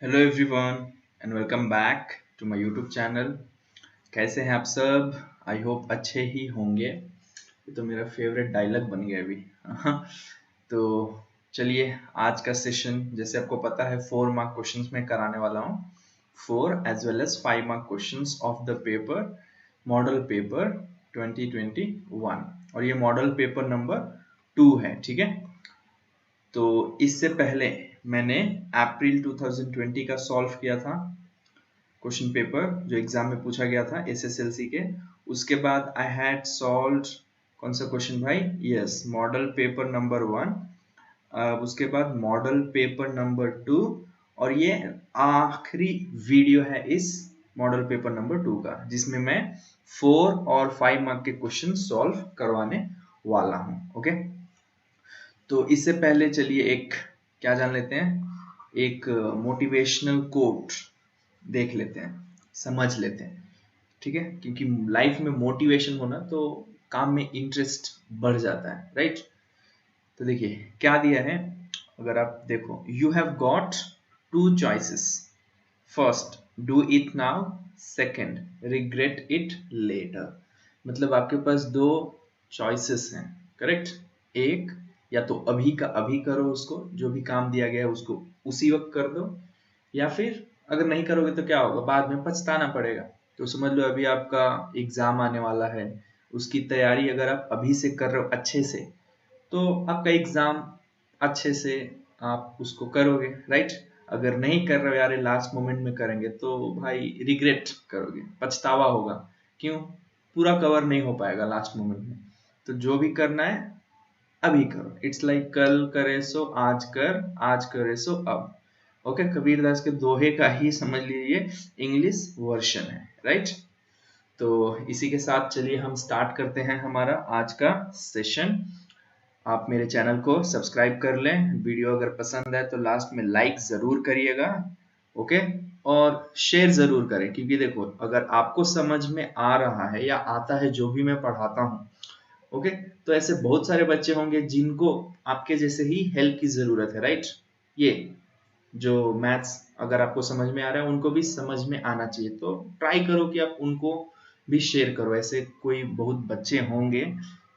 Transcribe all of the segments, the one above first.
Hello everyone and welcome back to my YouTube channel. कैसे हैं आप सब? आई होप अच्छे ही होंगे। ये तो मेरा फेवरेट डायलॉग बन गया अभी। तो चलिए, आज का सेशन जैसे आपको पता है 4 मार्क क्वेश्चंस में कराने वाला हूँ। 4 as well as 5 mark questions of the paper model paper 2021 और ये मॉडल पेपर नंबर 2 है। ठीक है, तो इससे पहले मैंने अप्रैल 2020 का सॉल्व किया था क्वेश्चन पेपर जो एग्जाम में पूछा गया था एसएसएलसी के। उसके बाद आई हैड सॉल्व्ड कौन सा क्वेश्चन भाई? Yes, model paper number 1। उसके बाद मॉडल पेपर नंबर 2 और ये आखिरी वीडियो है इस मॉडल पेपर नंबर 2 का, जिसमें मैं 4 और 5 मार्क के क्वेश्चन सॉल्व करवाने वाला हूँ। ओके, तो इससे पहले चलिए एक क्या जान लेते हैं, एक मोटिवेशनल कोट देख लेते हैं, समझ लेते हैं। ठीक है, क्योंकि लाइफ में मोटिवेशन होना तो काम में इंटरेस्ट बढ़ जाता है, राइट? तो देखिए क्या दिया है, अगर आप देखो, you have got 2 choices. First, do it now. Second, regret it later. मतलब आपके पास 2 चॉइसेस हैं, करेक्ट? एक, या तो अभी का अभी करो उसको, जो भी काम दिया गया है उसको उसी वक्त कर दो, या फिर अगर नहीं करोगे तो क्या होगा, बाद में पछताना पड़ेगा। तो समझ लो अभी आपका एग्जाम आने वाला है, उसकी तैयारी अगर आप अभी से कर रहे हो अच्छे से, तो आपका एग्जाम अच्छे से आप उसको करोगे, राइट? अगर नहीं कर रहे हो यार, लास्ट मोमेंट में करेंगे तो भाई रिग्रेट करोगे, पछतावा होगा। क्यों? पूरा कवर नहीं हो पाएगा लास्ट मोमेंट में। तो जो भी करना है अभी करो। इट्स लाइक कल करे सो आज कर, आज करे सो अब। ओके, कबीरदास के दोहे का ही समझ लीजिए इंग्लिश वर्जन है, राइट? तो इसी के साथ चलिए हम स्टार्ट करते हैं हमारा आज का सेशन। आप मेरे चैनल को सब्सक्राइब कर लें, वीडियो अगर पसंद है तो लास्ट में लाइक जरूर करिएगा। ओके, और शेयर जरूर करें, क्योंकि देखो अगर आपको समझ में आ रहा है या आता है जो भी मैं पढ़ाता हूँ, ओके, तो ऐसे बहुत सारे बच्चे होंगे जिनको आपके जैसे ही हेल्प की जरूरत है, राइट? ये जो मैथ्स अगर आपको समझ में आ रहा है उनको भी समझ में आना चाहिए, तो ट्राई करो कि आप उनको भी शेयर करो। ऐसे कोई बहुत बच्चे होंगे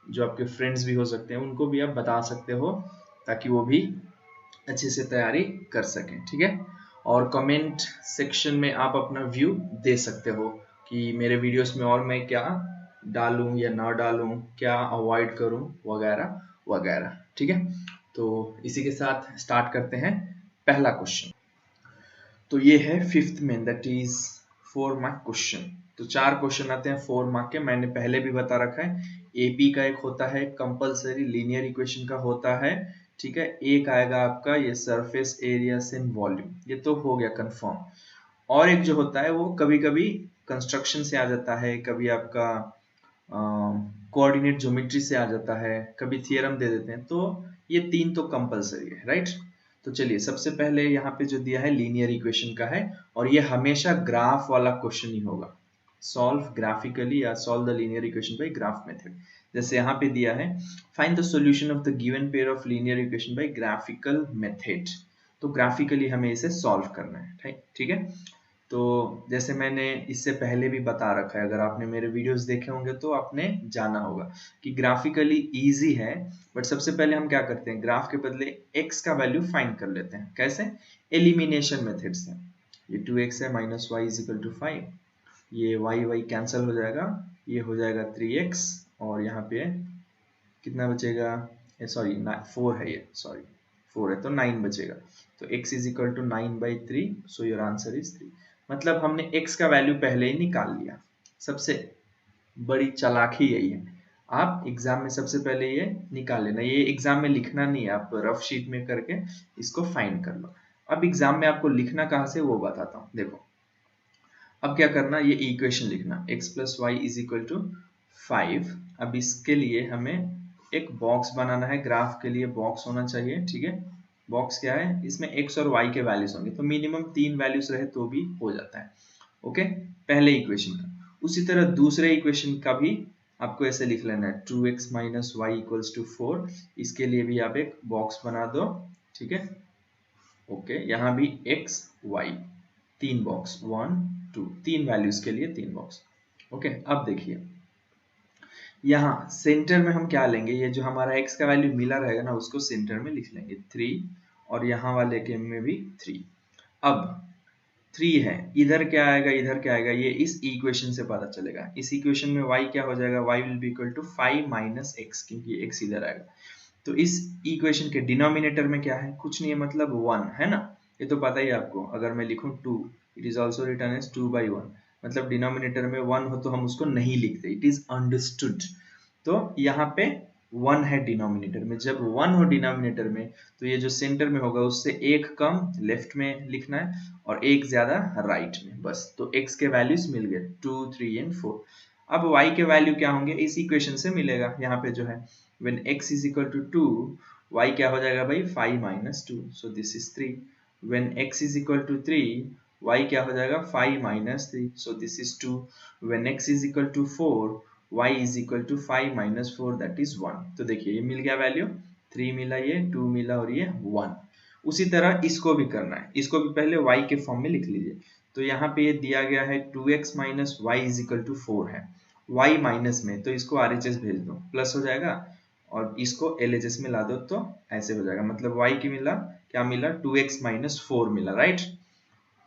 जो आपके फ्रेंड्स भी हो सकते हैं, उनको भी आप बता सकते हो ताकि वो भी अच्छे से तैयारी कर सकें। ठीक है, और कमेंट सेक्शन में आप अपना व्यू दे सकते हो कि मेरे वीडियोस में और मैं क्या डालूं या ना डालूं, क्या अवॉइड करूं, वगैरह वगैरह। ठीक है, तो इसी के साथ स्टार्ट करते हैं पहला क्वेश्चन। तो ये है 5th में, दैट इज 4 मार्क क्वेश्चन। तो 4 क्वेश्चन आते हैं 4 मार्क के, मैंने पहले भी बता रखा है। एपी का एक होता है कंपलसरी, लीनियर इक्वेशन का होता है। ठीक है, एक आएगा आपका ये सरफेस एरिया इन वॉल्यूम, ये तो हो गया कंफर्म। और एक जो होता है वो कभी कभी कंस्ट्रक्शन से आ जाता है, कभी आपका कोऑर्डिनेट ज्योमेट्री से आ जाता है, कभी थियरम दे देते हैं। तो ये 3 तो कंपलसरी है, राइट? तो चलिए सबसे पहले यहाँ पे जो दिया है लीनियर इक्वेशन का है, और ये हमेशा ग्राफ वाला क्वेश्चन ही होगा। सॉल्व ग्राफिकली या solve the linear equation by graph method. जैसे यहाँ पे दिया है, find the solution of the given pair of linear equation by graphical method. तो ग्राफिकली हमें इसे सॉल्व करना है, ठीक है? तो जैसे मैंने इससे पहले भी बता रखा है, अगर आपने मेरे वीडियोस देखे होंगे तो आपने जाना होगा कि ग्राफिकली इजी है। बट सबसे पहले हम क्या करते हैं, ग्राफ के बदले x का वैल्यू फाइंड कर लेते हैं। कैसे? एलिमिनेशन मेथड से। ये 2x है, minus Y is equal to 5, ये y कैंसिल हो जाएगा, ये हो जाएगा 3x, और यहाँ पे कितना बचेगा? सॉरी 4 है, ये सॉरी 4 है तो 9 बचेगा। तो x is equal to 9/3, so your answer is 3। मतलब हमने x का वैल्यू पहले ही निकाल लिया। सबसे बड़ी चालाकी यही है, आप एग्जाम में सबसे पहले ये निकाल लेना। ये एग्जाम में लिखना नहीं है, आप रफ शीट में करके इसको फाइंड कर लो। अब एग्जाम में आपको लिखना कहाँ से वो बताता हूँ। देखो अब क्या करना, ये इक्वेशन लिखना, x plus Y is equal to 5। अब इसके लिए हमें एक बॉक्स बनाना है, ग्राफ के लिए बॉक्स होना चाहिए। ठीक है, बॉक्स क्या है, इसमें x और y के वैल्यूज होंगे, तो मिनिमम 3 वैल्यूज रहे तो भी हो जाता है। ओके, पहले इक्वेशन का। उसी तरह दूसरे इक्वेशन का भी आपको ऐसे लिख लेना है, 2x minus Y equals to 4। इसके लिए भी आप एक बॉक्स बना दो। ठीक है, ओके, यहाँ भी x y, 3 बॉक्स, 1 2, 3 वैल्यूज के लिए 3 बॉक्स। ओके, अब देखिए यहाँ सेंटर में हम क्या लेंगे, ये जो हमारा x का वैल्यू मिला रहेगा ना उसको सेंटर में लिख लेंगे 3, और यहाँ वाले के में भी 3। अब 3 है, इधर क्या आएगा इधर क्या आएगा, ये इस इक्वेशन से पता चलेगा। इस इक्वेशन में y क्या हो जाएगा, y will be equal to 5 minus x, क्योंकि x इधर आएगा। तो इस इक्वेशन के डिनोमिनेटर में क्या है, कुछ नहीं है, मतलब 1 है ना, ये तो पता ही है आपको। अगर मैं लिखूं 2, it is also written as 2/1, मतलब डिनोमिनेटर में 1 हो तो हम उसको नहीं लिखते, इट इज अंडरस्टूड। तो यहाँ पे 1 है डिनोमिनेटर में, जब 1 हो डिनोमिनेटर में तो ये जो सेंटर में होगा उससे एक कम लेफ्ट में लिखना है और एक ज्यादा राइट में, बस। तो x के वैल्यूज मिल गए 2, 3 एंड 4। अब y के वैल्यू क्या होंगे, इस इक्वेशन से मिलेगा। यहाँ पे जो है when x is equal to 2, y क्या हो जाएगा भाई, 5 minus 2, so this is 3। when x is equal to 3, y क्या हो जाएगा, 5 minus 3, so this is 2। when x is equal to 4, y is equal to 5 minus 4, that is 1। तो देखिए ये मिल गया वैल्यू, 3 मिला, ये 2 मिला और ये 1। उसी तरह इसको भी करना है, इसको भी पहले y के फॉर्म में लिख लीजिए। तो यहाँ पे ये दिया गया है 2x minus y is equal to 4 है, y माइनस में, तो इसको RHS भेज दो, प्लस हो जाएगा, और इसको LHS में ला दो तो ऐसे हो जाएगा। मतलब y की मिला, क्या मिला, 2x माइनस 4 मिला, राइट।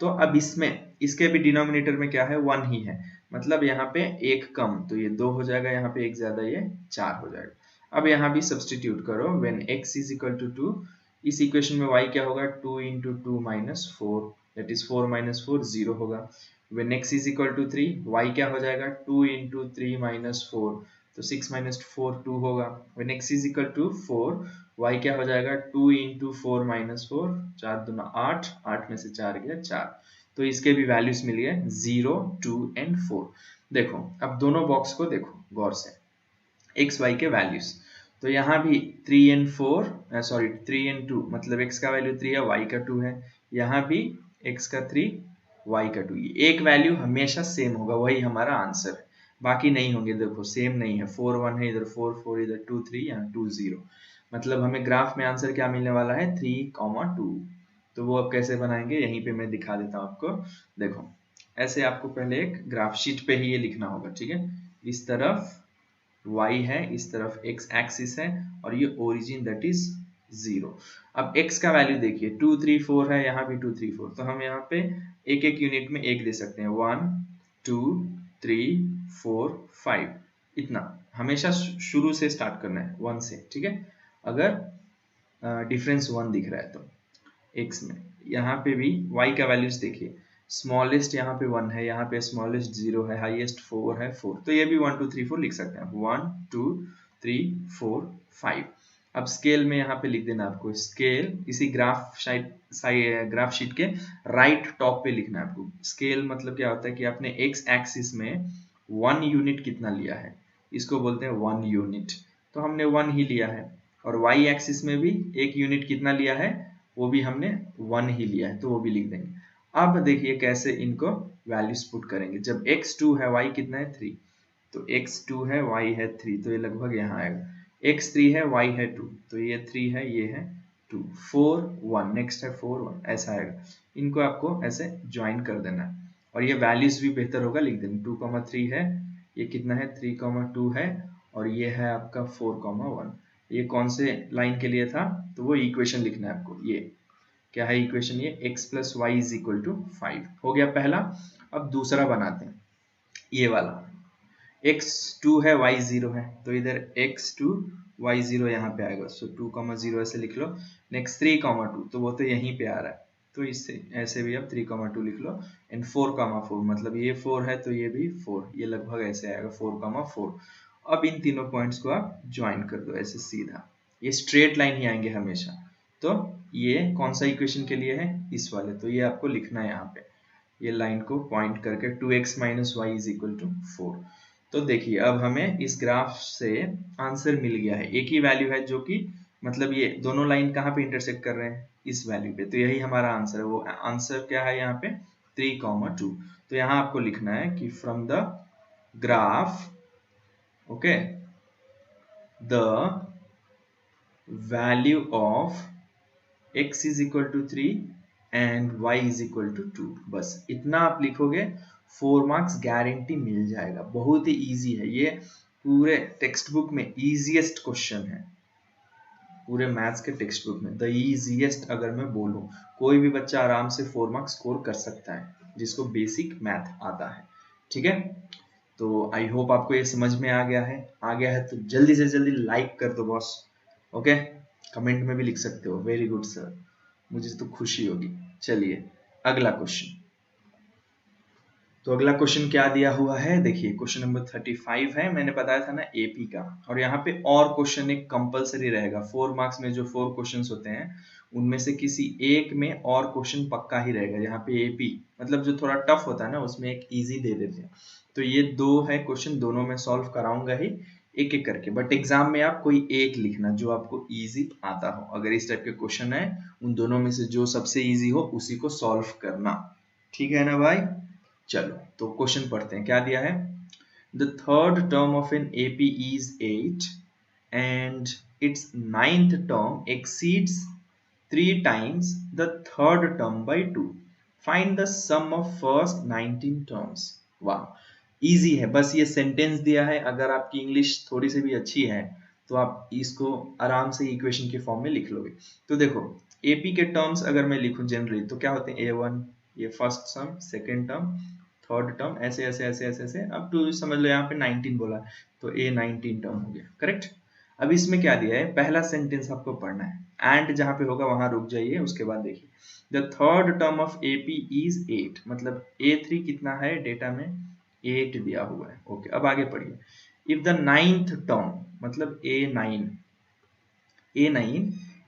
तो अब इसमें इसके भी डिनोमिनेटर में क्या है, 1 ही है, मतलब यहाँ पे एक कम, तो ये 2 हो जाएगा, यहाँ पे एक ज्यादा, ये 4 हो जाएगा। अब यहाँ भी सब्सटीट्यूट करो, when x is equal to 2, इस इक्वेशन में y क्या होगा, 2 into 2 minus 4, that is 4 minus 4 0 होगा। When x is equal to 3, y क्या हो जाएगा, 2 इंटू 3 माइनस 4, तो 6 माइनस 4 2 होगा। When x is equal to 4, y क्या हो जाएगा, 2 इंटू 4 माइनस 4, 4 दूना 8, 8 में से 4 गया 4। तो इसके भी वैल्यूज मिल गए 0, 2 एंड 4। देखो अब दोनों बॉक्स को देखो गौर से, एक्स वाई के वैल्यूज। तो यहाँ भी 3 एंड 4, सॉरी 3 एंड 2, मतलब x का वैल्यू 3 है, y का 2 है। यहाँ भी x का 3, y का 2। एक वैल्यू हमेशा सेम होगा, वही हमारा आंसर है, बाकी नहीं होंगे। देखो सेम नहीं है, 4 1 है, इधर 4 4, इधर 2 3, यहाँ 2 0। मतलब हमें ग्राफ में आंसर क्या मिलने वाला है, 3, 2। तो वो अब कैसे बनाएंगे, यहीं पे मैं दिखा देता हूँ आपको। देखो ऐसे आपको पहले एक ग्राफ शीट पे ही ये लिखना होगा, ठीक है। इस तरफ y है, इस तरफ x एक्सिस है, और ये ओरिजिन दैट इज 0। अब x का वैल्यू देखिए 2 3 4 है, यहाँ भी 2 3 4, तो हम यहाँ पे एक एक यूनिट में एक दे सकते हैं, 1 2 3 4 5, इतना। हमेशा शुरू से स्टार्ट करना है 1 से, ठीक है। अगर डिफरेंस 1 दिख रहा है तो x में, यहाँ पे भी y का वैल्यूज देखिए, स्मॉलेस्ट यहाँ पे 1 है, यहाँ पे स्मॉलेस्ट 0 है, हाईएस्ट 4 है 4, तो ये भी 1 2 3 4 लिख सकते हैं, 1 2 3 4 5। अब स्केल में यहाँ पे लिख देना आपको, स्केल इसी ग्राफ शीट के राइट टॉप पे लिखना है आपको। स्केल मतलब क्या होता है कि आपने x एक्सिस में 1 यूनिट कितना लिया है, इसको बोलते हैं 1 यूनिट, तो हमने 1 ही लिया है। और y एक्सिस में भी एक यूनिट कितना लिया है, वो भी हमने 1 ही लिया है, तो वो भी लिख देंगे। अब देखिए कैसे इनको वैल्यूज पुट करेंगे। जब x2 है, y कितना है 3, तो x2 है, y है 3, तो ये लगभग यहाँ आएगा। x3 है, y है 2, तो ये 3 है, ये है 2, 4 1, नेक्स्ट है 4 1, ऐसा आएगा। इनको आपको ऐसे ज्वाइन कर देना है, और ये वैल्यूज भी बेहतर होगा लिख देना। 2,3 है, ये कितना है 3,2 है, और ये है आपका 4,1। ये कौन से लाइन के लिए था, तो वो इक्वेशन लिखना है आपको। ये क्या है इक्वेशन, ये x plus Y is equal to 5 हो गया पहला। अब दूसरा बनाते हैं, ये वाला x2 है, y0 है, तो इधर x2 y0 यहाँ पे आएगा, सो 2,0 ऐसे लिख लो। नेक्स्ट 3,2, तो वो तो यहीं पे आ रहा है, तो इससे ऐसे भी अब 3,2 लिख लो। एंड 4,4, मतलब ये 4 है तो ये भी 4, ये लगभग ऐसे आएगा 4,4। अब इन तीनों पॉइंट्स को आप ज्वाइन कर दो ऐसे सीधा, ये स्ट्रेट लाइन ही आएंगे हमेशा। तो ये कौन सा इक्वेशन के लिए है, इस वाले, तो ये आपको लिखना है यहाँ पे, ये लाइन को पॉइंट करके 2x minus Y is equal to 4। तो देखिए अब हमें इस ग्राफ से आंसर मिल गया है, एक ही वैल्यू है जो कि मतलब ये दोनों लाइन कहाँ पे इंटरसेक्ट कर रहे हैं, इस वैल्यू पे, तो यही हमारा आंसर है। वो आंसर क्या है यहाँ पे 3,2। तो यहाँ आपको लिखना है कि from the graph, okay, the value of x is equal to 3 and y is equal to 2। बस इतना आप लिखोगे, 4 मार्क्स गारंटी मिल जाएगा। बहुत ही इजी है ये, पूरे टेक्स्ट बुक में इजीएस्ट क्वेश्चन है, पूरे मैथ्स के टेक्स्ट बुक में द इजीएस्ट। अगर मैं बोलूं, कोई भी बच्चा आराम से 4 मार्क्स स्कोर कर सकता है जिसको बेसिक मैथ आता है। ठीक है, तो आई होप आपको ये समझ में आ गया है। तो जल्दी से जल्दी लाइक कर दो बॉस। ओके, कमेंट में भी लिख सकते हो वेरी गुड सर, मुझे तो खुशी होगी। चलिए अगला क्वेश्चन। तो अगला क्वेश्चन क्या दिया हुआ है, देखिए क्वेश्चन नंबर 35 है। मैंने बताया था ना एपी का, और यहाँ पे और क्वेश्चन एक कंपलसरी रहेगा। 4 मार्क्स में जो 4 क्वेश्चंस होते हैं उनमें से किसी एक में और क्वेश्चन पक्का ही रहेगा। यहाँ पे एपी मतलब जो थोड़ा टफ होता है ना, उसमें एक इजी दे देते हैं। तो ये 2 है क्वेश्चन, दोनों में सॉल्व कराऊंगा ही एक एक करके, बट एग्जाम में आप कोई एक लिखना जो आपको इजी आता हो। अगर इस टाइप के क्वेश्चन है, उन दोनों में से जो सबसे इजी हो उसी को सॉल्व करना। ठीक है ना भाई? चलो तो क्वेश्चन पढ़ते हैं, क्या दिया है। The third term of an AP is 8 and it's ninth term exceeds 3 times the third term by 2. Find the sum of first 19 terms. वाह, इजी है। बस ये सेंटेंस दिया है, अगर आपकी इंग्लिश थोड़ी सी भी अच्छी है तो आप इसको आराम से इक्वेशन के फॉर्म में लिख लोगे। तो देखो एपी के टर्म्स अगर मैं लिखूं जनरली तो क्या होते हैं, A1 ये फर्स्ट सम, सेकेंड टर्म, थर्ड टर्म, ऐसे ऐसे ऐसे ऐसे ऐसे अब तो समझ लो यहाँ पे 19 बोला तो ए 19 टर्म हो गया, करेक्ट। अब इसमें क्या दिया है, पहला सेंटेंस आपको पढ़ना है, एंड जहां पे होगा वहां रुक जाइए, उसके बाद देखिए the third term of AP is 8, मतलब A3 कितना है डेटा में 8 दिया हुआ है। ओके, अब आगे पढ़िए। इफ द नाइन्थ टर्म मतलब A9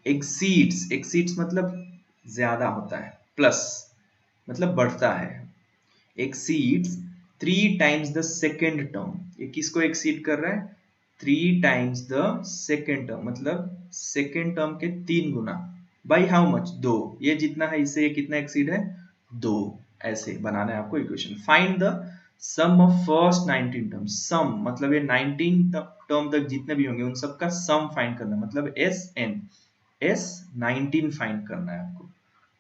एक्सीड्स मतलब ज्यादा होता है, प्लस मतलब बढ़ता है, exceeds 3 times the second term, ये किसको एक्सीड कर रहा है, 3 times द सेकेंड टर्म मतलब सेकेंड टर्म के 3 गुना, बाई हाउ मच 2, ये जितना है इससे ये कितना एक्सीड है 2। ऐसे बनाना है आपको equation. Find the sum of first 19 term, sum मतलब ये 19 टर्म तक जितने भी होंगे उन सबका सम फाइंड करना, मतलब S19 फाइंड करना है आपको।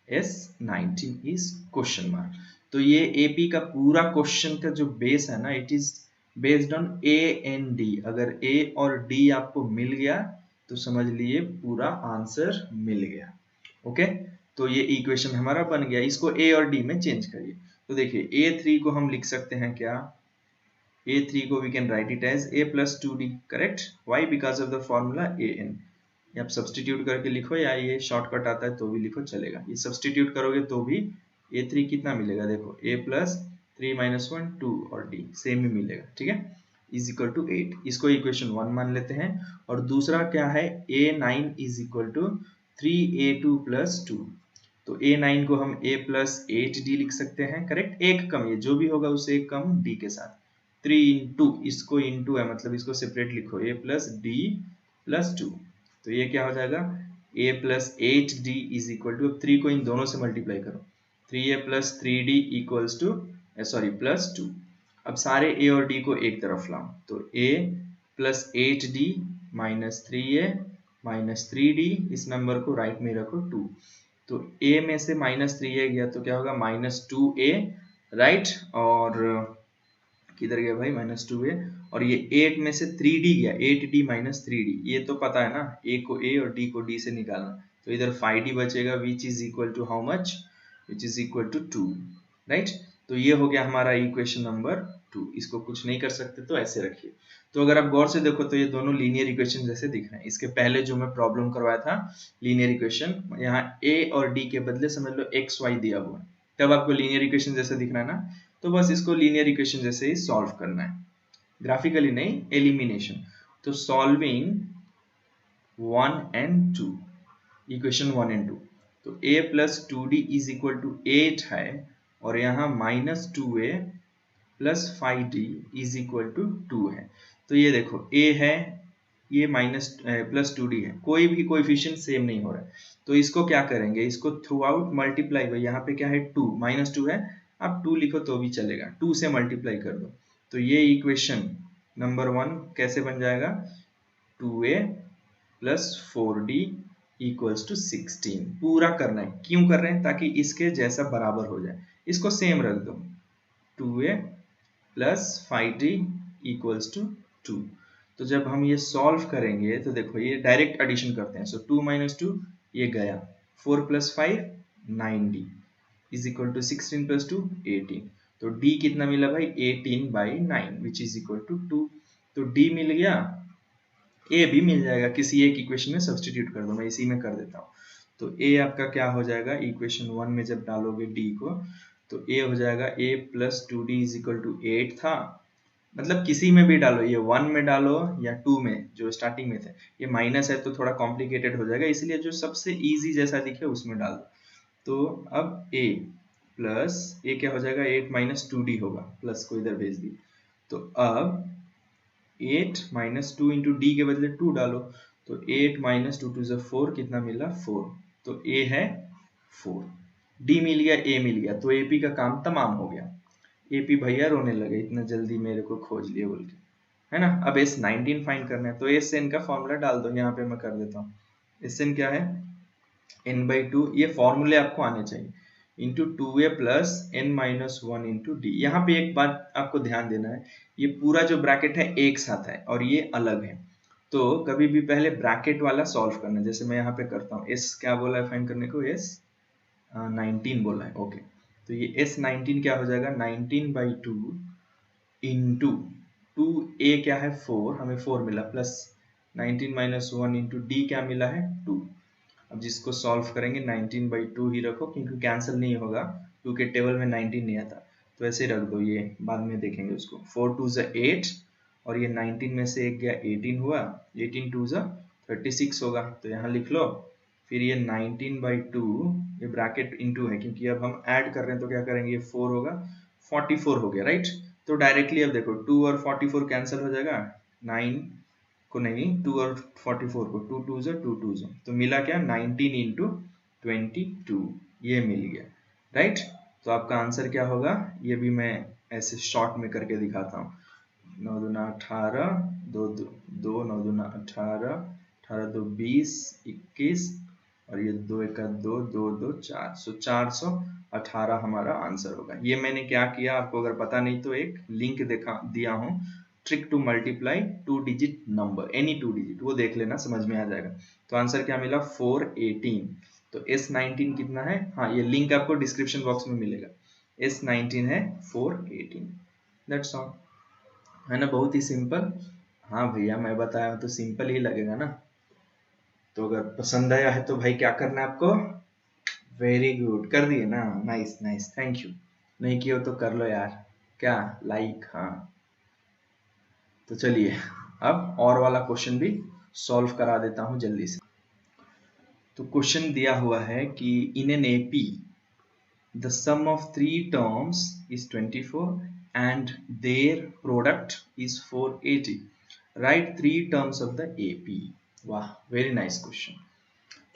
S19 is question mark. तो ये एपी का पूरा क्वेश्चन का जो बेस है ना, it is based on A and D. अगर ए और डी आपको मिल गया तो समझ लिए पूरा आंसर मिल गया। ओके, तो ये इक्वेशन हमारा बन गया। इसको ए और डी में चेंज करिए। तो देखिए A3 को हम लिख सकते हैं क्या, A3 को we can write it as A plus 2D, correct. Why, because of the formula AN। ये आप सब्सटीट्यूट करके लिखो या ये शॉर्टकट आता है तो भी लिखो चलेगा। ये सब्सटीट्यूट करोगे तो भी A3 कितना मिलेगा, देखो A plus 3 minus 1 2 और D सेम ही मिलेगा। ठीक है, इज इक्वल टू 8, इसको इक्वेशन 1 मान लेते हैं। और दूसरा क्या है, A9 is equal to 3A2 plus 2। तो A9 को हम A plus 8D लिख सकते हैं, करेक्ट। एक कम, ये जो भी होगा उससे एक कम D के साथ, 3 इंटू, इसको इंटू है मतलब इसको सेपरेट लिखो, A plus D plus 2। तो ये क्या हो जाएगा, A plus 8D is equal to, अब 3 को इन दोनों से मल्टीप्लाई करो, 3A plus 3D equals to sorry plus 2। अब सारे A और D को एक तरफ लाओ, तो A plus 8D minus 3A minus 3D, इस नंबर को राइट में रखो 2। तो A में से -3A गया तो क्या होगा -2A, राइट। और किधर गया भाई -2A, और ये 8 में से 3D गया, 8D minus 3D, ये तो पता है ना, A को A और D को D से निकालना। तो इधर 5D बचेगा which is equal to how much, which is equal to 2, right. तो ये हो गया हमारा इक्वेशन नंबर 2। इसको कुछ नहीं कर सकते तो ऐसे रखिए। तो अगर आप गौर से देखो तो ये दोनों लीनियर इक्वेशन जैसे दिख रहे हैं। इसके पहले जो मैं प्रॉब्लम करवाया था लीनियर इक्वेशन, यहाँ A और D के बदले समझ लो XY दिया हुआ है, तब आपको लीनियर इक्वेशन जैसे दिख रहा है ना, तो बस इसको लीनियर इक्वेशन जैसे ही सॉल्व करना है, ग्राफिकली नहीं, एलिमिनेशन। तो सॉल्विंग 1 and 2, इक्वेशन 1 and 2, तो A plus 2D is equal to 8 है, और यहाँ -2A plus 5D is equal to 2 है। तो ये देखो A है, ये प्लस 2D है, कोई भी कोएफिशिएंट सेम नहीं हो रहा है। तो इसको क्या करेंगे, इसको थ्रू आउट मल्टीप्लाई, यहाँ पे क्या है 2, -2 है, आप 2 लिखो तो भी चलेगा, 2 से मल्टीप्लाई कर दो। तो ये इक्वेशन नंबर 1 कैसे बन जाएगा, 2A plus 4D equals to 16 पूरा करना है। क्यों कर रहे हैं? ताकि इसके जैसा बराबर हो जाए। इसको सेम रख दो 2a plus 5d equals to 2। तो जब हम ये सॉल्व करेंगे तो देखो ये डायरेक्ट एडिशन करते हैं। सो 2 माइनस 2 ये गया, 4 plus 5 9d is equal to 16 plus 2 18। तो d कितना मिला भाई? 18/9 विच इज इक्वल टू 2। तो d मिल गया, a भी मिल जाएगा, किसी एक इक्वेशन में सब्सटीट्यूट कर दो, मैं इसी में कर देता हूँ। तो a आपका क्या हो जाएगा? इक्वेशन 1 में जब डालोगे d को तो a हो जाएगा a plus 2d is equal to 8 था। मतलब किसी में भी डालो, ये 1 में डालो या 2 में जो स्टार्टिंग में थे। ये माइनस है तो थोड़ा कॉम्प्लिकेटेड हो जाएगा, इसलिए जो सबसे इजी जैसा दिखे उसमें डाल दो। तो अब a प्लस a क्या हो जाएगा? 8 माइनस 2d होगा, प्लस को इधर भेज दी। तो अब 8 माइनस 2 इंटू डी के बदले 2 डालो। तो 8 माइनस 2 2 4 कितना मिला? 4। तो a है 4, d मिल गया, a मिल गया, तो AP का काम तमाम हो गया। AP भैया रोने लगे इतना जल्दी मेरे को खोज लिए बोल के, है ना। अब S19 फाइंड करना है, तो SN का फॉर्मूला डाल दो, यहाँ पे मैं कर देता हूँ। SN क्या है? n/2, ये फॉर्मूले आपको आने चाहिए, into 2a plus n minus 1 into D. यहाँ पे एक बात आपको ध्यान देना है, ये पूरा जो ब्रैकेट है एक साथ है और ये अलग है। तो कभी भी पहले ब्रैकेट वाला सॉल्व करना, जैसे मैं यहाँ पे करता हूँ। S क्या बोला है फाइंड करने को? S19 बोला है, ओके। तो ये S19 क्या हो जाएगा? 19/2 इंटू 2a क्या है? 4, हमें 4 मिला, प्लस 19 माइनस 1 इंटू डी क्या मिला है? 2। अब जिसको सॉल्व करेंगे 19/2 ही रखो, क्योंकि कैंसिल नहीं होगा, 2 के टेबल में 19 नहीं आता, तो ऐसे रख दो, ये बाद में देखेंगे उसको। 4 2 8 और ये 19 में से एक गया 18 हुआ, 18 2 36 होगा, तो यहाँ लिख लो। फिर ये 19/2 ये ब्रैकेट इनटू है, क्योंकि अब हम ऐड कर रहे हैं तो क्या करेंगे? ये 4 होगा, 44 हो गया, राइट। तो डायरेक्टली अब देखो 2 और 44 कैंसिल हो जाएगा, 9 को नहीं, 2 और 44 को, 2 2 2 2 तो मिला क्या? 19 इंटू 22, ये मिल गया, राइट। तो आपका आंसर क्या होगा? ये भी मैं ऐसे शॉर्ट में करके दिखाता हूँ। 9 दूना 18, 2 2 9 दूना 18, 18 2 20 21 और ये 2 1 2 2 2 4, सो 418 हमारा आंसर होगा। ये मैंने क्या किया, आपको अगर पता नहीं तो एक लिंक दिया हूँ, trick to multiply 2 digit number, any 2 digit, वो देख लेना, समझ में आ जाएगा। तो आंसर क्या मिला? 418। तो S19 कितना है? हाँ, ये लिंक आपको डिस्क्रिप्शन बॉक्स में मिलेगा। S19 है 418, दैट्स ऑल, है ना, बहुत ही सिंपल। हाँ भैया, मैं बताया हूँ तो सिंपल ही लगेगा ना। तो अगर पसंद आया है तो भाई क्या करना है आपको? वेरी गुड, कर दिए ना, नाइस नाइस, थैंक यू। नहीं किया तो कर लो यार, क्या लाइक, हाँ। तो चलिए अब और वाला क्वेश्चन भी सॉल्व करा देता हूं जल्दी से। तो क्वेश्चन दिया हुआ है कि in an AP the sum of 3 terms is 24 and their product is 480, right 3 terms of the AP. वाह, वेरी नाइस क्वेश्चन।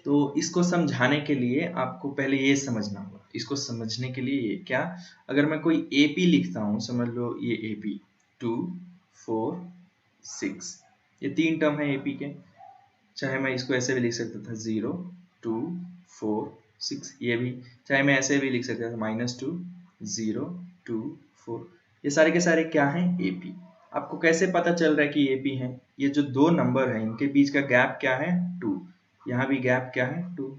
तो इसको समझाने के लिए आपको पहले ये समझना होगा। इसको समझने के लिए ये क्या, अगर मैं कोई एपी लिखता हूँ, समझ लो ये एपी 2 4 6, ये 3 टर्म है एपी के। चाहे मैं इसको ऐसे भी लिख सकता था 0 2 4 6, ये भी चाहे मैं ऐसे भी लिख सकता था -2 0 2 4। ये सारे के सारे क्या हैं? एपी। आपको कैसे पता चल रहा है कि एपी हैं? ये जो दो नंबर हैं इनके बीच का गैप क्या है? 2। यहाँ भी गैप क्या है? 2।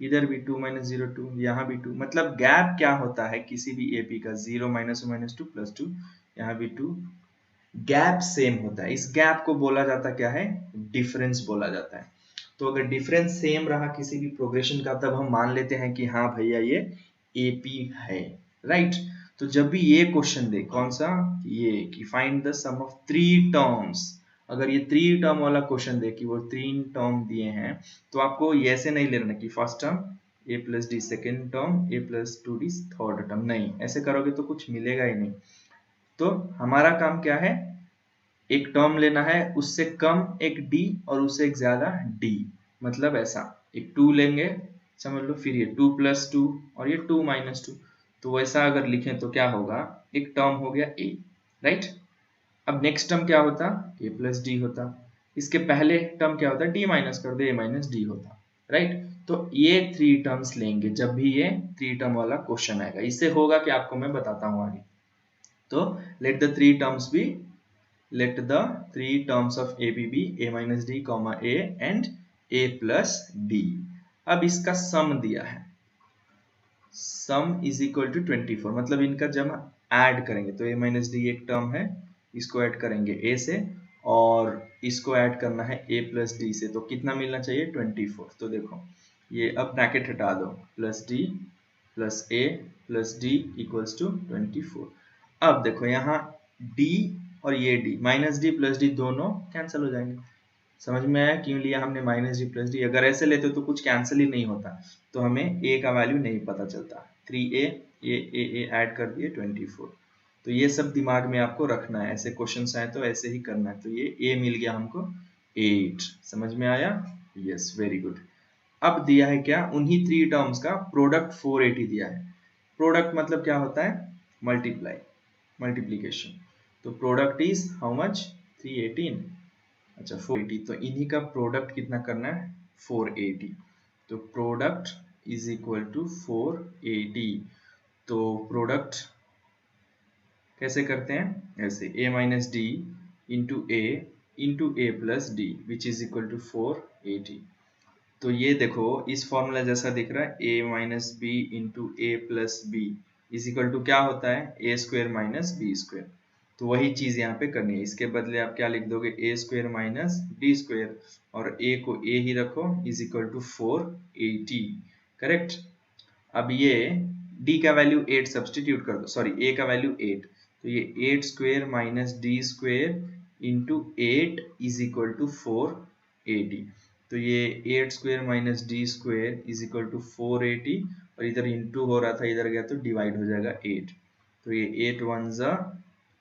इधर भी 2 - 0 2, यहाँ भी 2। मतलब गैप क्या होता है किसी भी एपी का? 0 - 2 +2, यहाँ भी 2। गैप सेम होता है, इस गैप को बोला जाता क्या है? डिफरेंस बोला जाता है। तो अगर डिफरेंस सेम रहा किसी भी प्रोग्रेशन का, तब हम मान लेते हैं कि हाँ भैया ये एपी है, राइट। तो जब भी ये क्वेश्चन दे, कौन सा? ये कि find the sum of 3 terms, अगर ये 3 टर्म वाला क्वेश्चन दे कि वो 3 टर्म दिए हैं, तो आपको ये ऐसे नहीं लेना कि first term a + d second term a + 2d third term, नहीं, ऐसे करोगे तो कुछ मिलेगा ही नहीं। तो हमारा काम क्या है? एक टर्म लेना है, उससे कम एक d और उससे एक ज्यादा d, मतलब ऐसा एक 2 लेंगे, समझ लो, फिर ये 2 + 2 और ये 2 - 2। तो वैसा अगर लिखें तो क्या होगा? एक टर्म हो गया a, राइट। अब नेक्स्ट टर्म क्या होता? a + d होता। इसके पहले टर्म क्या होता? d माइनस कर दो, a - d होता। राइट। तो ये 3 टर्म्स लेंगे जब भी ये 3 टर्म वाला क्वेश्चन आएगा। इससे होगा कि आपको मैं बताता हूँ आगे। तो let the 3 terms be, let the 3 terms of a be a minus d comma a and a plus d। अब इसका सम दिया है, सम इज इक्वल टू 24, मतलब इनका जब ऐड करेंगे तो a माइनस डी एक टर्म है, इसको ऐड करेंगे a से और इसको ऐड करना है a प्लस डी से, तो कितना मिलना चाहिए 24। तो देखो ये अब ब्रैकेट हटा दो, plus D plus a plus D equals to 24। अब देखो यहाँ d और ये d minus D plus D दोनों कैंसिल हो जाएंगे। समझ में आया क्यों लिया हमने माइनस डी प्लस डी? अगर ऐसे लेते तो कुछ कैंसिल ही नहीं होता, तो हमें a का वैल्यू नहीं पता चलता। 3a ये ऐड कर दिए 24। तो ये सब दिमाग में आपको रखना है, ऐसे क्वेश्चंस आए तो ऐसे ही करना है। तो ये a मिल गया हमको 8। समझ में आया? Yes, very good. अब दिया है क्या, उन्हीं 3 टर्म्स का प्रोडक्ट 480 दिया है। प्रोडक्ट मतलब क्या होता है, मल्टीप्लाई, मल्टीप्लीकेशन। तो प्रोडक्ट इज हाउ मच, 318, अच्छा 480। तो इन्हीं का प्रोडक्ट कितना करना है, 480। तो प्रोडक्ट इज इक्वल टू 480। तो प्रोडक्ट कैसे करते हैं, ऐसे a minus D into A plus D which is equal to 480। तो ये देखो इस फॉर्मूला जैसा दिख रहा है, a minus B into A plus B is equal to क्या होता है, A square minus B square. तो वही चीज यहाँ पे करनी है। इसके बदले आप क्या लिख दोगे, ए स्क्वेयर माइनस डी स्क्वेयर और a को a ही रखो इज इक्वल टू 480। करेक्ट। अब ये d का वैल्यू 8 सब्सटीट्यूट कर दो, सॉरी a का वैल्यू 8, तो ये 8 square minus D square into 8 is equal to 480। तो ये 8 square minus D square is equal to 480 और इधर इंटू हो रहा था, इधर गया तो डिवाइड हो जाएगा 8। तो ये 8 1 जा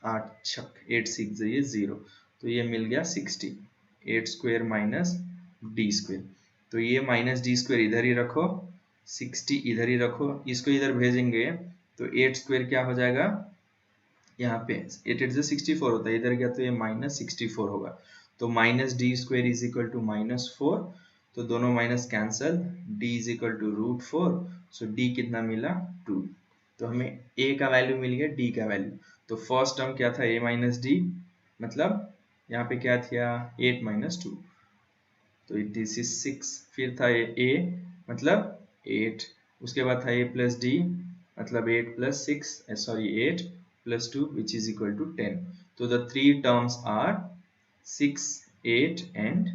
8 छक 8 6 ये 0, तो ये मिल गया 60। 8 स्क्वेयर माइनस डी स्क्वेयर, तो ये माइनस डी स्क्वेयर इधर ही रखो, 60 इधर ही रखो, इसको इधर भेजेंगे तो 8 स्क्वेयर क्या हो जाएगा, यहाँ पे 8 8 से 64 होता है, इधर गया तो ये माइनस 64 होगा। तो minus D square is equal to minus 4, तो दोनों minus cancel, d is equal to root 4, so d कितना मिला 2। तो हमें a का वैल्यू मिल गया, d का वैल्यू। तो फर्स्ट टर्म क्या था, a माइनस डी, मतलब यहाँ पे क्या था 8 माइनस 2, तो दिस इज 6। फिर था a मतलब 8, उसके बाद था a प्लस डी मतलब 8 plus 6, sorry 8 plus 2 which is equal to 10. So the three terms are 6, 8 and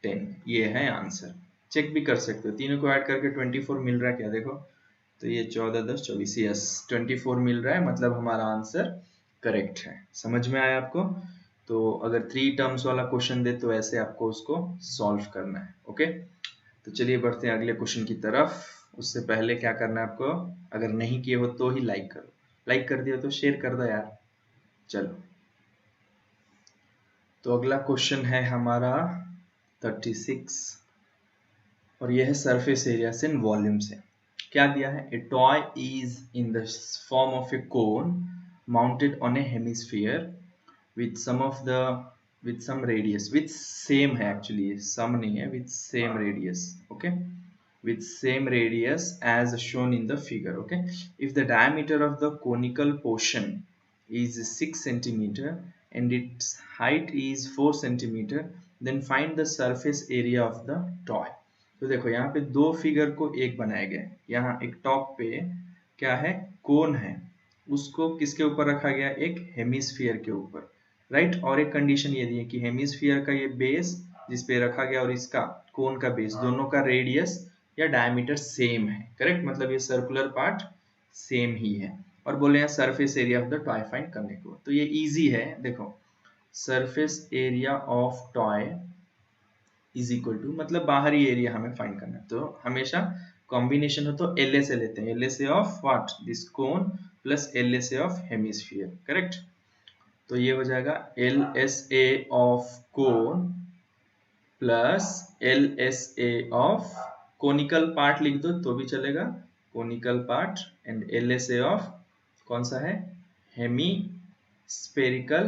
10. ये है आंसर। चेक भी कर सकते हो, तीनों को ऐड करके 24 मिल रहा है क्या, देखो तो ये 14 10 24, यस 24 मिल रहा है, मतलब हमारा आंसर करेक्ट है। समझ में आया आपको? तो अगर 3 टर्म्स वाला क्वेश्चन दे तो ऐसे आपको उसको सॉल्व करना है। ओके, तो चलिए बढ़ते हैं अगले क्वेश्चन की तरफ। उससे पहले क्या करना है आपको, अगर नहीं किए हो तो ही लाइक करो, लाइक कर दिया तो शेयर कर दो यार। चलो, तो अगला क्वेश्चन है हमारा 36 और यह है सरफेस एरिया से वॉल्यूम से। क्या दिया है, a toy is in the form of a cone mounted on a hemisphere with sum of the with sum radius, with same है एक्चुअली, सम नहीं है, with same radius. Okay, with same radius as shown in the figure. Okay, if the diameter of the conical portion is 6 centimeter and its height is 4 centimeter, then find the surface area of the toy. तो देखो यहाँ पे दो figure को एक बनाया गया है। यहाँ एक टॉप पे क्या है, कोन है, उसको किसके ऊपर रखा गया, एक हेमिस्फीयर के ऊपर, राइट। और एक कंडीशन ये दी है कि हेमिस्फीयर का ये बेस जिस पे रखा गया और इसका कोन का बेस, दोनों का रेडियस या डायमीटर सेम है। करेक्ट, मतलब ये सर्कुलर पार्ट सेम ही है। और बोले हैं surface area of the toy find करने को, तो ये इजी है। देखो surface area of toy is equal to, मतलब बाहरी एरिया हमें फाइंड करना है, तो हमेशा कॉम्बिनेशन हो तो एल से लेते हैं, एल से of what, this cone plus L से ऑफ हेमिस्फीयर। करेक्ट, तो ये हो जाएगा L S A of cone plus L S A of conical part लिख दो तो भी चलेगा, conical part, and L S A of कौन सा है, हेमी स्पेरिकल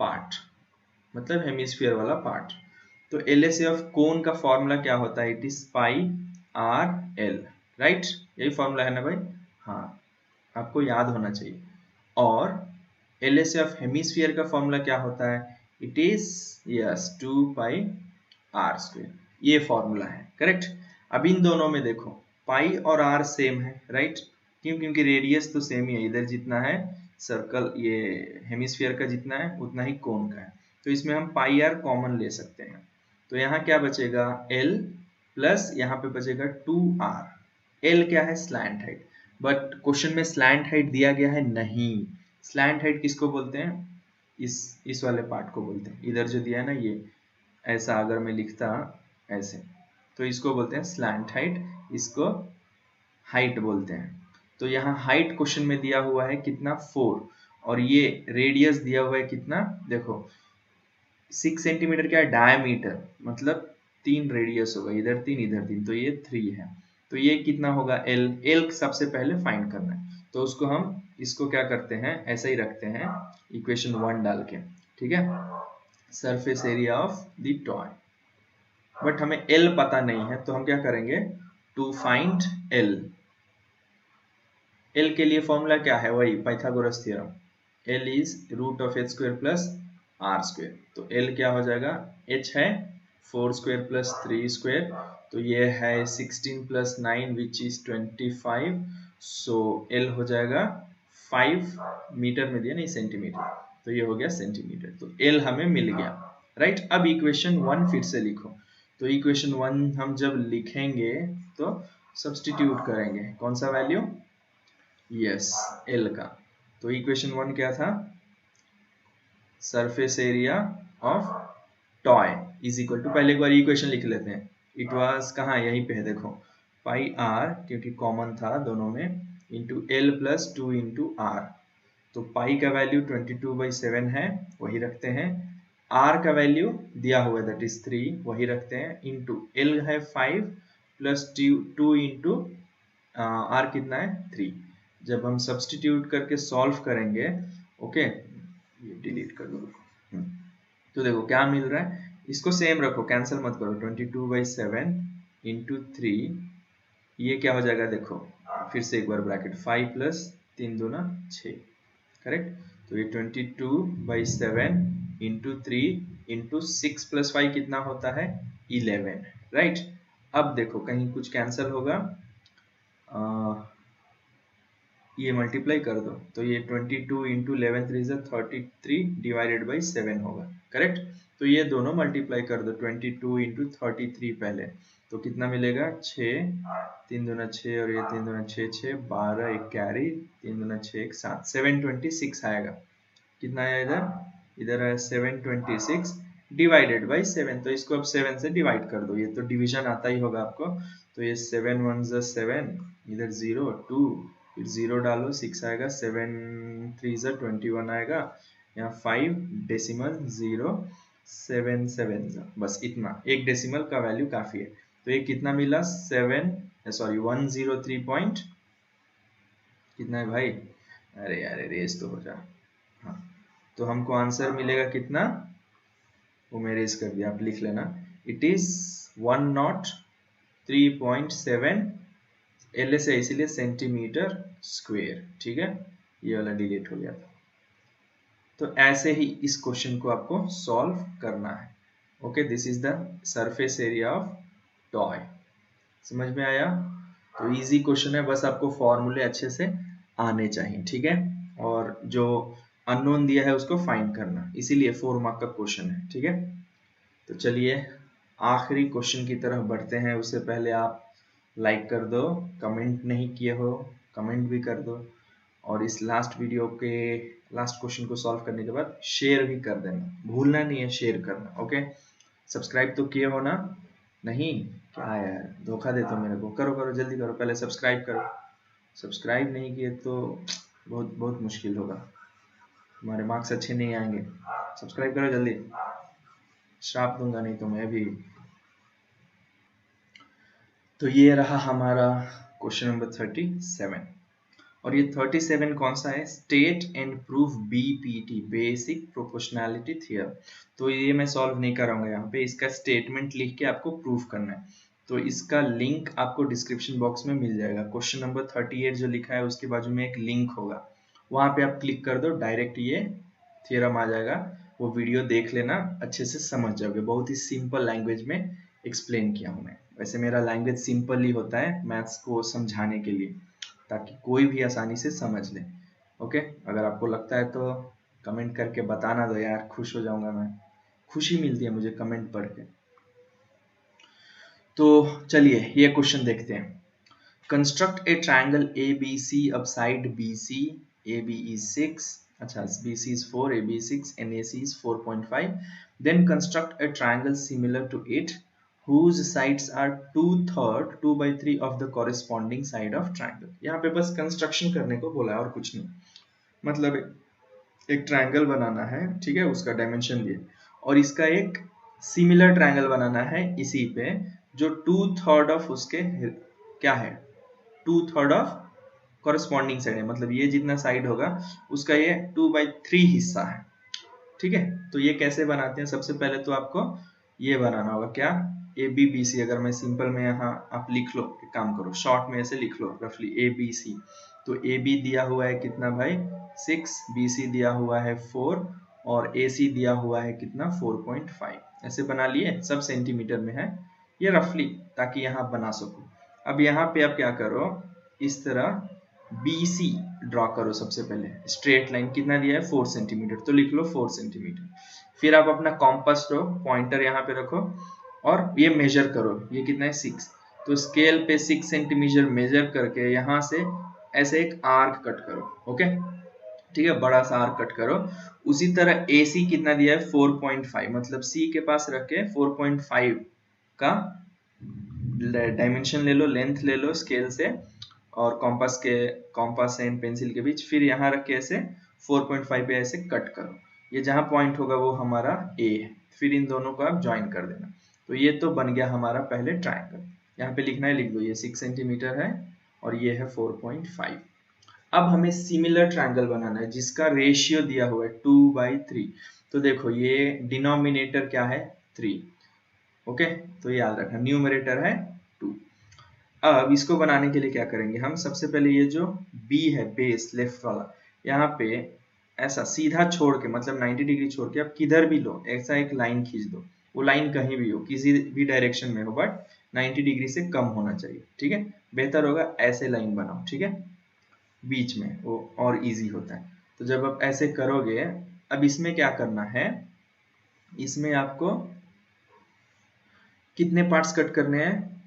पार्ट, मतलब हेमिस्फीयर वाला पार्ट। तो LHS ऑफ कोन का फॉर्मूला क्या होता है? It is pi R L, right? यही फॉर्मूला है ना भाई? हाँ, आपको याद होना चाहिए। और LHS ऑफ हेमिस्फीयर का फॉर्मूला क्या होता है? It is yes 2 pi R square. ये फॉर्मूला है, करेक्ट। अब इन दोनों में देखो पाई और आर सेम है, राइट? क्यों? क्योंकि रेडियस तो सेम ही है, इधर जितना है सर्कल ये हेमिस्फीयर का जितना है उतना ही कोन का है। तो इसमें हम पाई आर कॉमन ले सकते हैं। तो यहाँ क्या बचेगा? L प्लस यहाँ पे बचेगा 2R। L क्या है? Slant height. बट क्वेश्चन में स्लैंट हाइट दिया गया है नहीं। स्लैंट हाइट किसको बोलते हैं? इस वाले पार्ट को बोलते हैं। इधर जो दिया है ना, ये ऐसा अगर मैं लिखता ऐसे, तो इसको बोलते हैं स्लैंट हाइट, इसको हाइट बोलते हैं। तो यहाँ हाइट क्वेश्चन में दिया हुआ है कितना? 4, और ये रेडियस दिया हुआ है कितना? देखो 6 सेंटीमीटर क्या है? डायमीटर, मतलब 3 रेडियस होगा, इधर 3 इधर 3, तो ये 3 है। तो ये कितना होगा? L सबसे पहले फाइंड करना है। तो उसको हम इसको क्या करते हैं? ऐसा ही रखते हैं इक्वेशन 1 डाल के, ठीक है? Surface area of the toy. But हमें L पता नहीं है, तो हम क्या करेंगे? टू फाइंड L के लिए फॉर्मूला क्या है? वही Pythagoras theorem. L is root of h square plus r square. तो L क्या हो जाएगा? h है 4 स्क्वायर प्लस 3 स्क्वायर, तो ये है 16 plus 9 which is 25। So L हो जाएगा 5 मीटर में दिया, नहीं सेंटीमीटर, तो ये हो गया सेंटीमीटर। तो L हमें मिल गया, राइट? अब इक्वेशन 1 फिर से लिखो। तो इक्वेशन 1 हम जब लिखेंगे तो सब्स्टिट्यूट करेंगे कौन सा वैल्यू? यस, L का। तो इक्वेशन 1 क्या था? Surface area of toy is equal to, पहले एक बार इक्वेशन लिख लेते हैं। इट वाज कहाँ? यहीं पे है, देखो पाई आर, क्योंकि कॉमन था दोनों में, into L plus 2 into R. तो पाई का वैल्यू 22/7 है, वही रखते हैं। आर का वैल्यू दिया हुआ है दैट इज 3, वही रखते हैं। इंटू L है 5 प्लस 2 इंटू आर कितना है? 3। जब हम सब्स्टिट्यूट करके सॉल्व करेंगे, ओके, ये डिलीट कर दो। तो देखो क्या मिल रहा है, इसको सेम रखो, कैंसिल मत करो। 22/7 इंटू 3, ये क्या हो जाएगा? देखो फिर से एक बार ब्रैकेट, 5 प्लस 3 दूना 6, करेक्ट? तो ये 22/7 इंटू 3 इंटू 6 प्लस 5 कितना होता है? 11, राइट? अब देखो कहीं कुछ कैंसिल होगा, ये मल्टीप्लाई कर दो, तो ये 22 इंटू 11 3 33 डिवाइडेड बाई 7 होगा, करेक्ट? तो ये दोनों मल्टीप्लाई कर दो, 22 इंटू 33 पहले, तो कितना मिलेगा? 6, 3 दूना 6 और ये 3 दूना 6, 6 12, एक कैरी, 3 दूना 6 एक 7, 726 आएगा। कितना आया इधर? इधर आया 726 डिवाइडेड बाई 7। तो इसको अब 7 से डिवाइड कर दो, ये तो डिवीजन आता ही होगा आपको। तो ये 7 1 7, इधर 0 2, फिर 0 डालो 6 आएगा, 7 3 21 आएगा, यहाँ 5 डेसिमल 0 7 7, बस इतना, एक डेसिमल का वैल्यू काफी है। तो ये कितना मिला? 103 पॉइंट कितना है भाई? अरे यार रेस तो हो जा। हाँ, तो हमको आंसर मिलेगा कितना? वो मैं रेस कर दिया, आप लिख लेना। इट इज 103.7 L से, इसीलिए सेंटीमीटर स्क्वायर, ठीक है? ये वाला डिलीट हो गया था। तो ऐसे ही इस क्वेश्चन को आपको सॉल्व करना है। Okay, this is the surface area of toy. समझ में आया? तो इजी क्वेश्चन है, बस आपको फॉर्मूले अच्छे से आने चाहिए, ठीक है? और जो अननोन दिया है उसको फाइंड करना, इसीलिए 4 मार्क का क्वेश्चन है, ठीक है? तो चलिए आखिरी क्वेश्चन की तरफ बढ़ते हैं। उससे पहले आप लाइक कर दो, कमेंट नहीं किए हो कमेंट भी कर दो, और इस लास्ट वीडियो के लास्ट क्वेश्चन को सॉल्व करने के बाद शेयर भी कर देना, भूलना नहीं है शेयर करना, ओके? सब्सक्राइब तो किए हो ना? नहीं? क्या यार धोखा देते हो मेरे को, करो करो जल्दी करो, पहले सब्सक्राइब करो। सब्सक्राइब नहीं किए तो बहुत बहुत मुश्किल होगा, तुम्हारे मार्क्स अच्छे नहीं आएंगे। सब्सक्राइब करो जल्दी, श्राप दूंगा नहीं तो मैं भी। तो ये रहा हमारा क्वेश्चन नंबर 37। और ये 37 कौन सा है, state and proof BPT, basic proportionality theorem. तो ये मैं सॉल्व नहीं कराऊंगा यहाँ पे, इसका स्टेटमेंट लिख के आपको प्रूफ करना है। तो इसका लिंक आपको डिस्क्रिप्शन बॉक्स में मिल जाएगा। क्वेश्चन नंबर 38 जो लिखा है उसके बाजू में एक लिंक होगा, वहां पे आप क्लिक कर दो, डायरेक्ट ये थ्योरम आ जाएगा। वो वीडियो देख लेना, अच्छे से समझ जाओगे। बहुत ही सिंपल लैंग्वेज में एक्सप्लेन किया हूँ मैं। वैसे मेरा लैंग्वेज सिंपल ही होता है मैथ्स को समझाने के लिए, ताकि कोई भी आसानी से समझ ले। ओके, अगर आपको लगता है तो कमेंट करके बताना दो यार, खुश हो जाऊंगा मैं। खुशी मिलती है मुझे कमेंट पढ़ के। तो चलिए ये क्वेश्चन देखते हैं। Construct a triangle A B C अब side B C, A B is 6, अच्छा B C is 4, A B 6 and AC is 4.5. Then construct a triangle similar to it whose sides are 2/3 2/3 of the corresponding side of triangle. यहाँ पे बस construction करने को बोला है और कुछ नहीं। मतलब एक ट्रायंगल बनाना है, ठीक है, उसका डायमेंशन दिए, और इसका एक सिमिलर ट्रायंगल बनाना है इसी पे, जो 2/3 ऑफ उसके क्या है, 2/3 ऑफ कॉरेस्पॉन्डिंग साइड है। मतलब ये जितना साइड होगा उसका ये 2/3 हिस्सा है, ठीक है। तो ये कैसे बनाते हैं, सबसे पहले तो आपको ये बनाना होगा क्या, ए बी बी सी। अगर मैं सिंपल में यहाँ आप लिख लो, एक काम करो शॉर्ट में ऐसे लिख लो रफली ए बी सी। तो ए बी दिया हुआ है कितना भाई 6, बी सी दिया हुआ है 4 और ए सी दिया हुआ है कितना 4.5। ऐसे बना लिए, सब सेंटीमीटर में है ये रफली, ताकि यहाँ बना सको। अब यहाँ पे आप क्या करो, इस तरह बी सी ड्रॉ करो। सबसे पहले स्ट्रेट लाइन कितना दिया है 4 सेंटीमीटर, तो लिख लो 4 सेंटीमीटर। फिर आप अपना कॉम्पास लो, पॉइंटर यहाँ पे रखो और ये मेजर करो, ये कितना है 6। तो स्केल पे 6 सेंटीमीटर मेजर करके यहाँ से ऐसे एक आर्क कट करो। ओके, ठीक है, बड़ा सा आर्क कट करो। उसी तरह AC कितना दिया है 4.5, मतलब C के पास रख के 4.5 का डायमेंशन ले लो, लेंथ ले लो स्केल से, और कॉम्पास एंड पेंसिल के बीच, फिर यहाँ रख के ऐसे 4.5 पे ऐसे कट करो। ये जहाँ पॉइंट होगा वो हमारा A है। फिर इन दोनों को आप ज्वाइन कर देना। तो ये तो बन गया हमारा पहले ट्रायंगल। यहाँ पे लिखना है, लिख दो, ये 6 सेंटीमीटर है और ये है 4.5। अब हमें सिमिलर ट्रायंगल बनाना है जिसका रेशियो दिया हुआ है 2/3। तो देखो ये डिनोमिनेटर क्या है 3, ओके, तो याद रखना न्यूमरेटर है 2। अब इसको बनाने के लिए क्या करेंगे हम, सबसे पहले ये जो B है बेस लेफ्ट वाला, यहाँ पे ऐसा सीधा छोड़ के, मतलब 90 डिग्री छोड़ के आप किधर भी लो, ऐसा एक लाइन खींच दो। वो लाइन कहीं भी हो, किसी भी डायरेक्शन में हो, बट 90 डिग्री से कम होना चाहिए, ठीक है। बेहतर होगा ऐसे लाइन बनाओ, ठीक है, बीच में, वो और इजी होता है। तो जब आप ऐसे करोगे, अब इसमें क्या करना है, इसमें आपको कितने पार्ट्स कट करने हैं,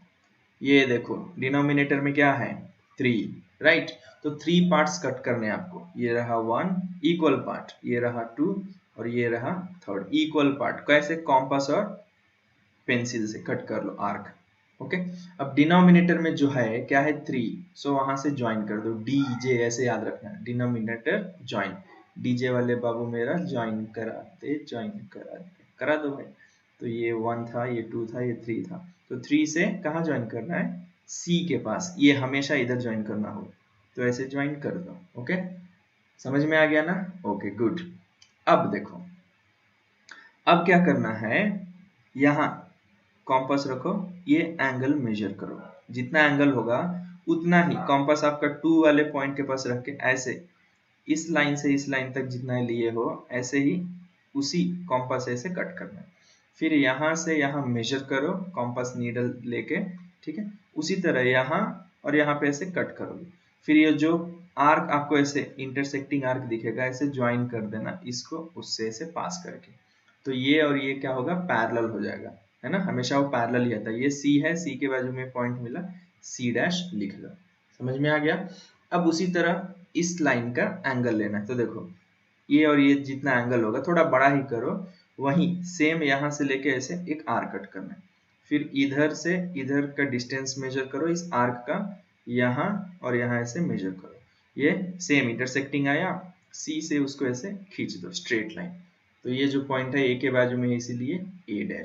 ये देखो डिनोमिनेटर में क्या है 3, राइट। तो 3 पार्ट्स कट करने हैं आपको। ये रहा 1 इक्वल पार्ट, ये रहा 2 और ये रहा 3rd इक्वल पार्ट। कैसे, कॉम्पास और पेंसिल से कट कर लो आर्क। ओके, अब डिनोमिनेटर में जो है क्या है 3, सो वहां से ज्वाइन कर दो, DJ ऐसे याद रखना है, डिनोमिनेटर ज्वाइन। DJ वाले बाबू मेरा ज्वाइन करा दो भाई। तो ये 1 था, ये 2 था, ये 3 था। तो 3 से कहाँ ज्वाइन करना है, C के पास। ये हमेशा इधर ज्वाइन करना हो, तो ऐसे ज्वाइन कर दो। ओके, समझ में आ गया ना, ओके गुड। अब देखो, अब क्या करना है, यहाँ कॉम्पास रखो, ये एंगल मेजर करो। जितना एंगल होगा उतना ही कॉम्पास आपका 2 वाले पॉइंट के पास रख के ऐसे इस लाइन से इस लाइन तक जितना लिए हो, ऐसे ही उसी कॉम्पास से कट करना है। फिर यहाँ से यहाँ मेजर करो कॉम्पास नीडल लेके, ठीक है। उसी तरह यहाँ और यहाँ पे ऐसे कट करोगे। फिर ये जो आर्क आपको ऐसे इंटरसेक्टिंग आर्क दिखेगा, ऐसे ज्वाइन कर देना इसको उससे ऐसे पास करके। तो ये और ये क्या होगा, पैरेलल हो जाएगा, है ना, हमेशा वो पैरेलल ही आता है। ये C है, C के बाजू में पॉइंट मिला, C' लिख लो। समझ में आ गया। अब उसी तरह इस लाइन का एंगल लेना है। तो देखो ये और ये जितना एंगल होगा थोड़ा बड़ा ही करो, वहीं सेम यहाँ से लेके ऐसे एक आर्क कट करना है। फिर इधर से इधर का डिस्टेंस मेजर करो इस आर्क का, यहाँ और यहाँ ऐसे मेजर करो। ये सेम इंटरसेक्टिंग आया, C से उसको ऐसे खींच दो स्ट्रेट लाइन। तो ये जो पॉइंट है A के बाजू में, इसीलिए A' है।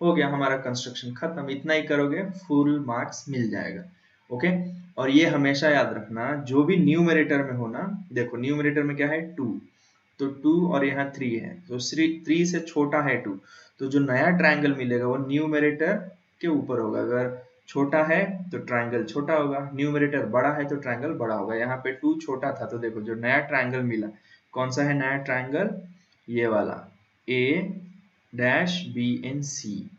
हो गया हमारा कंस्ट्रक्शन खत्म। इतना ही करोगे फुल मार्क्स मिल जाएगा। ओके, और ये हमेशा याद रखना, जो भी न्यूमरेटर में हो ना, देखो न्यूमरेटर में क्या है 2, तो 2 और यहाँ 3 है, तो 3 से छोटा है 2, तो जो नया ट्रायंगल मिलेगा वो न्यूमरेटर के ऊपर होगा। अगर छोटा है तो ट्रायंगल छोटा होगा, न्यूमरेटर बड़ा है तो ट्रायंगल बड़ा होगा। यहाँ पे 2 छोटा था, तो देखो जो नया ट्रायंगल मिला, कौन सा है नया ट्रायंगल, ये वाला A dash B and C.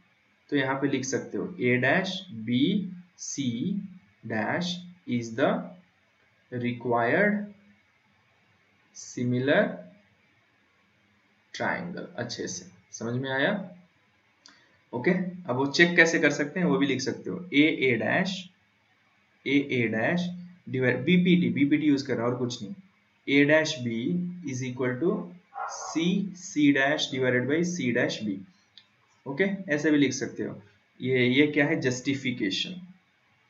तो यहाँ पे लिख सकते हो A dash B C dash is the required similar triangle. अच्छे से समझ में आया? ओके, अब वो चेक कैसे कर सकते हैं वो भी लिख सकते हो, A dash divide BPT use कर रहा है और कुछ नहीं, A dash B is equal to C dash divided by C dash B. Okay, ऐसे भी लिख सकते हो। ये क्या है, जस्टिफिकेशन,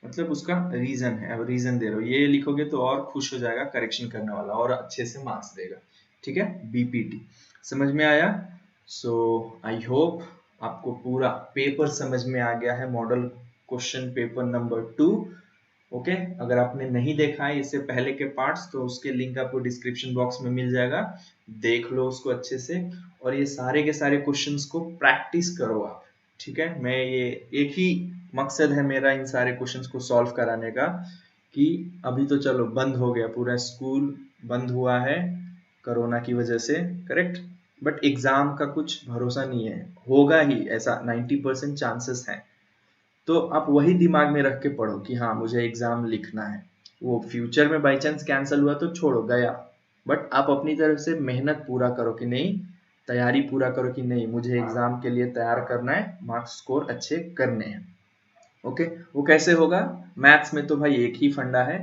मतलब उसका रीजन है। अब रीजन दे रहे हो, ये लिखोगे तो और खुश हो जाएगा करेक्शन करने वाला और अच्छे से मार्क्स देगा। ठीक है, बीपीटी समझ में आया? सो आई होप आपको पूरा पेपर समझ में आ गया है, model question paper number 2। Okay, अगर आपने नहीं देखा है इससे पहले के पार्ट्स तो उसके लिंक आपको डिस्क्रिप्शन बॉक्स में मिल जाएगा, देख लो उसको अच्छे से, और ये सारे के सारे क्वेश्चंस को प्रैक्टिस करो आप। ठीक है, मैं ये एक ही मकसद है मेरा इन सारे क्वेश्चंस को सॉल्व कराने का, कि अभी तो चलो बंद हो गया, पूरा स्कूल बंद हुआ है कोरोना की वजह से, करेक्ट, बट एग्जाम का कुछ भरोसा नहीं है, होगा ही ऐसा 90% चांसेस है। तो आप वही दिमाग में रख के पढ़ो कि हाँ मुझे एग्जाम लिखना है। वो फ्यूचर में बाई चांस कैंसिल हुआ तो छोड़ो, गया, बट आप अपनी तरफ से मेहनत पूरा करो कि नहीं, तैयारी पूरा करो कि नहीं मुझे एग्जाम के लिए तैयार करना है, मार्क्स स्कोर अच्छे करने हैं। ओके, वो कैसे होगा? मैथ्स में तो भाई एक ही फंडा है,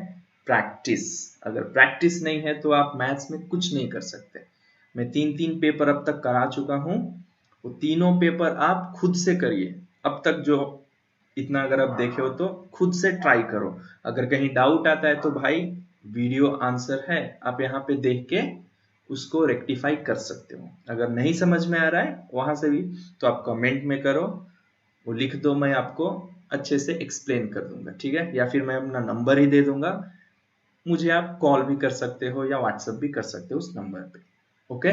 प्रैक्टिस। अगर प्रैक्टिस नहीं है तो आप मैथ्स में कुछ नहीं कर सकते। मैं 3 पेपर अब तक करा चुका हूँ, वो तीनों पेपर आप खुद से करिए। अब तक जो इतना अगर आप देखे हो तो खुद से ट्राई करो। अगर कहीं डाउट आता है तो भाई वीडियो आंसर है, आप यहाँ पे देख के उसको रेक्टिफाई कर सकते हो। अगर नहीं समझ में आ रहा है वहां से भी तो आप कमेंट में करो, वो लिख दो, मैं आपको अच्छे से एक्सप्लेन कर दूंगा। ठीक है, या फिर मैं अपना नंबर ही दे दूंगा, मुझे आप कॉल भी कर सकते हो या व्हाट्सएप भी कर सकते हो उस नंबर पे। ओके,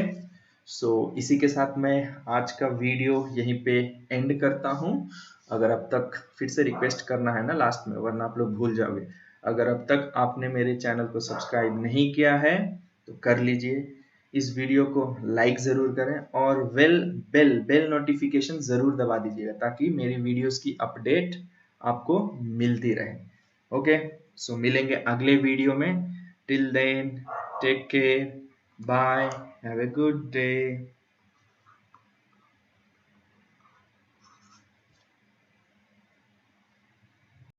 सो इसी के साथ मैं आज का वीडियो यहीं पे एंड करता हूँ। अगर अब तक, फिर से रिक्वेस्ट करना है ना लास्ट में, वरना आप लोग भूल जाओगे, अगर अब तक आपने मेरे चैनल को सब्सक्राइब नहीं किया है तो कर लीजिए, इस वीडियो को लाइक जरूर करें और बेल नोटिफिकेशन जरूर दबा दीजिएगा, ताकि मेरी वीडियोस की अपडेट आपको मिलती रहे। ओके, सो मिलेंगे अगले वीडियो में। Till then take care, bye, have a good day.